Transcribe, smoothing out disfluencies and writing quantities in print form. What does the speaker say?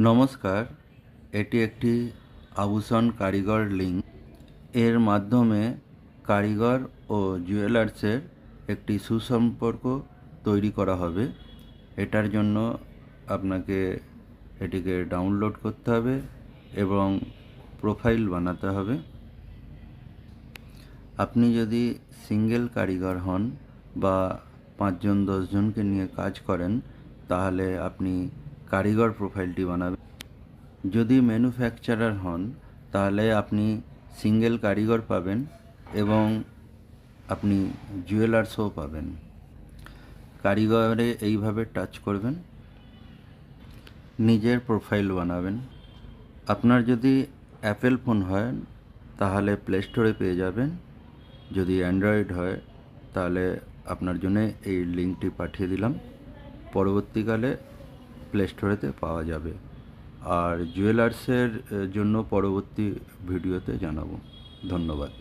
নমস্কার, এটি একটি আভূষণ কারিগর লিঙ্ক। এর মাধ্যমে কারিগর ও জুয়েলার্সের একটি সুসম্পর্ক তৈরি করা হবে। এটার জন্য আপনাকে এটিকে ডাউনলোড করতে হবে এবং প্রোফাইল বানাতে হবে। আপনি যদি সিঙ্গেল কারিগর হন বা 5 জন 10 জনকে নিয়ে কাজ করেন, তাহলে আপনি কারিগর প্রোফাইলটি বানাবেন। যদি ম্যানুফ্যাকচারার হন, তাহলে আপনি সিঙ্গেল কারিগর পাবেন এবং আপনি জুয়েলার্সও পাবেন। কারিগরে এইভাবে টাচ করবেন, নিজের প্রোফাইল বানাবেন। আপনার যদি অ্যাপেল ফোন হয় তাহলে প্লে স্টোরে পেয়ে যাবেন, যদি অ্যান্ড্রয়েড হয় তাহলে আপনার জন্য এই লিঙ্কটি পাঠিয়ে দিলাম, পরবর্তীকালে প্লে স্টোরেতে পাওয়া যাবে। আর জুয়েলার্সের জন্য পরবর্তী ভিডিওতে জানাবো। ধন্যবাদ।